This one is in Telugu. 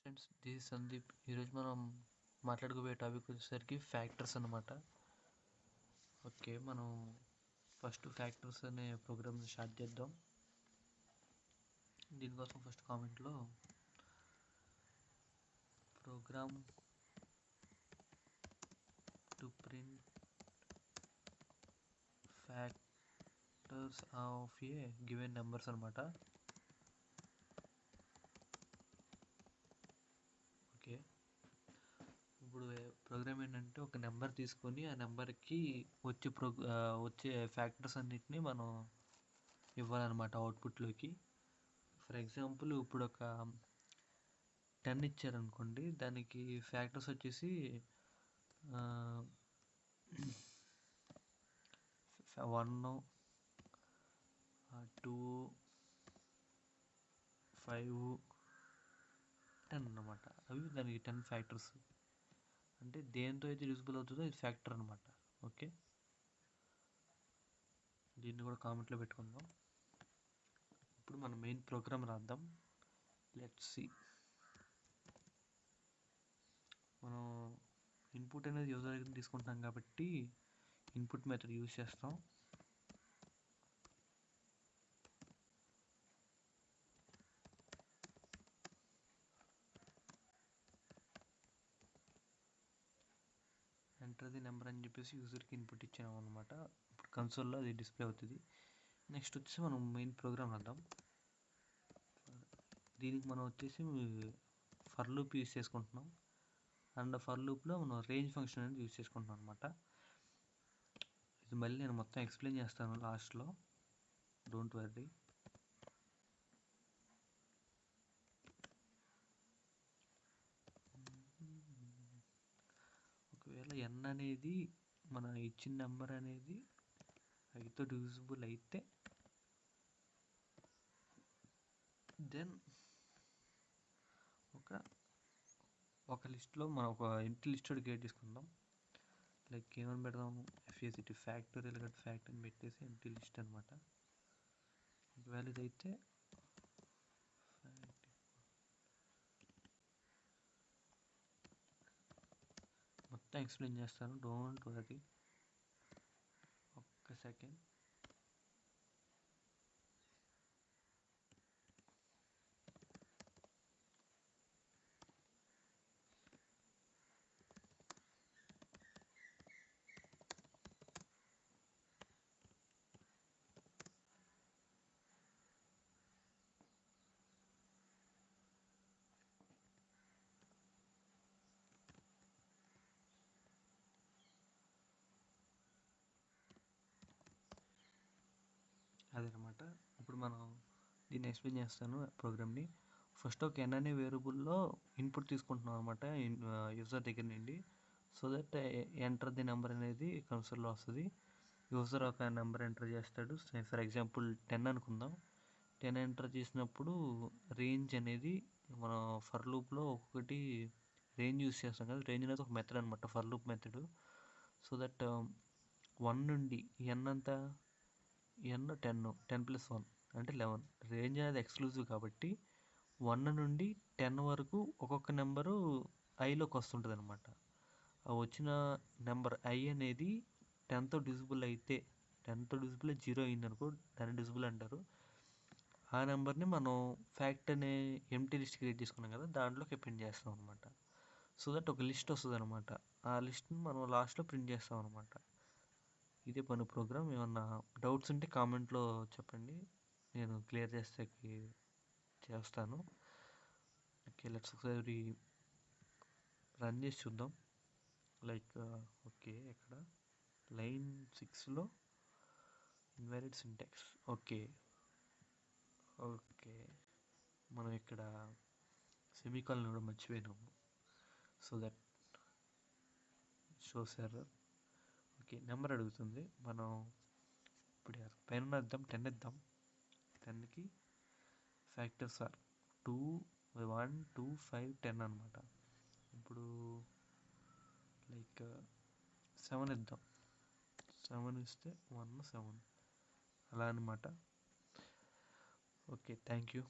Friends, this is Sandeep. ఈరోజు మనం మాట్లాడుకోబోయే టాపిక్ వచ్చేసరికి ఫ్యాక్టర్స్ అన్నమాట. ఓకే, మనం ఫస్ట్ ఫ్యాక్టర్స్ అనే ప్రోగ్రామ్ స్టార్ట్ చేద్దాం. దీనికోసం ఫస్ట్ కామెంట్లో program to print factors of a given numbers అనమాట. ఓకే, ఇప్పుడు ప్రోగ్రామ్ ఏంటంటే ఒక నెంబర్ తీసుకొని ఆ నెంబర్కి వచ్చే ఫ్యాక్టర్స్ అన్నిటిని మనం ఇవ్వాలన్నమాట అవుట్పుట్లోకి. ఫర్ ఎగ్జాంపుల్, ఇప్పుడు ఒక 10 ఇచ్చారనుకోండి, దానికి ఫ్యాక్టర్స్ వచ్చేసి 1, 2, 5, 10 అన్నమాట. అవి దానికి 10 ఫ్యాక్టర్స్. అంటే దేంతో అయితే యూజ్ఫుల్ అవుతుందో ఇది ఫ్యాక్టర్ అనమాట. ఓకే, దీన్ని కూడా కామెంట్లో పెట్టుకుందాం. ఇప్పుడు మనం మెయిన్ ప్రోగ్రామ్ రాద్దాం. Let's see. మనం ఇన్పుట్ అనేది యూజర్ దగ్గర తీసుకుంటాం కాబట్టి ఇన్పుట్ మెథడ్ యూజ్ చేస్తాం. ఎంటర్ ది నెంబర్ అని చెప్పేసి యూజర్కి ఇన్పుట్ ఇచ్చాము అనమాట. ఇప్పుడు కన్సోల్లో అది డిస్ప్లే అవుతుంది. నెక్స్ట్ వచ్చేసి మనం మెయిన్ ప్రోగ్రామ్ రాద్దాం. దీనికి మనం వచ్చేసి ఫర్ లూప్ యూజ్ చేసుకుంటున్నాం. అండ్ ఫర్ లూప్లో మనం రేంజ్ ఫంక్షన్ అనేది యూజ్ చేసుకుంటున్నాం అనమాట. ఇది మళ్ళీ నేను మొత్తం ఎక్స్ప్లెయిన్ చేస్తాను లాస్ట్లో, డోంట్ వర్రీ. ఒకవేళ n అనేది మన ఇచ్చిన నెంబర్ అనేది 5తో డివిజిబుల్ అయితే దెన్ ఒక లిస్ట్లో మనం ఒక ఇంటి లిస్ట్ క్రియేట్ చేసుకుందాం. లైక్ ఏమని పెడదాం, FACT ఫ్యాక్టోరియల్ గట్ ఫ్యాక్ట్ అని పెట్టేసి ఎంటీ లిస్ట్ అనమాట. ఒకవేళ ఇదైతే మొత్తం ఎక్స్ప్లెయిన్ చేస్తాను, డోంట్ వరీ. ఒక్క సెకండ్. అదనమాట. ఇప్పుడు మనం దీన్ని ఎక్స్ప్లెయిన్ చేస్తాను ప్రోగ్రామ్ని. ఫస్ట్ ఒక n అనే వేరియబుల్లో ఇన్పుట్ తీసుకుంటున్నాం అనమాట యూజర్ దగ్గర నుండి. So that enter the number అనేది కన్సోల్లో వస్తుంది. యూజర్ ఒక నెంబర్ ఎంటర్ చేస్తాడు. ఫర్ ఎగ్జాంపుల్ 10 అనుకుందాం. 10 ఎంటర్ చేసినప్పుడు రేంజ్ అనేది మనం ఫర్ లూప్లో ఒక్కొక్కటి రేంజ్ యూస్ చేస్తాం కదా. రేంజ్ అనేది ఒక మెథడ్ అనమాట, for loop method. So that 1 నుండి n అంతా n 10 ప్లస్ 1 అంటే 11. రేంజ్ అనేది ఎక్స్క్లూజివ్ కాబట్టి 1 నుండి 10 వరకు ఒక్కొక్క నెంబరు ఐలోకి వస్తుంటుంది అనమాట. ఆ వచ్చిన నెంబర్ ఐ అనేది 10తో డివిజిబుల్ అయితే, 10తో డివిజిబుల్ 0 అయిందనుకో దాన్ని డివిజిబుల్ అంటారు. ఆ నెంబర్ని మనం ఫ్యాక్ట్ అనే ఎంటీ లిస్ట్ క్రియేట్ చేసుకున్నాం కదా, దాంట్లోకి ప్రింట్ చేస్తాం అనమాట. సో దట్ ఒక లిస్ట్ వస్తుంది అనమాట. ఆ లిస్ట్ని మనం లాస్ట్లో ప్రింట్ చేస్తాం అనమాట. ఇదే పని ప్రోగ్రామ్. ఏమన్నా డౌట్స్ ఉంటే కామెంట్లో చెప్పండి, నేను క్లియర్ చేస్తాను. ఓకే, లెట్స్ ఒకసారి రన్ చేసి చూద్దాం. లైక్ ఓకే, ఇక్కడ లైన్ 6లో ఇన్వాలిడ్ సింటాక్స్. ఓకే, మనం ఇక్కడ సెమీకాలన్ కూడా మర్చిపోయినాము. So that shows error. Okay, number అడుగుతుంది. మనం ఇప్పుడు పైన ఇద్దాం, 10 ఇద్దాం. 10కి ఫ్యాక్టర్స్ ఆర్ 2, 1, 2, 5, 10 అనమాట. ఇప్పుడు లైక్ 7 ఇద్దాం. 7 ఇస్తే 1, 7 అలా అనమాట. Okay, thank you.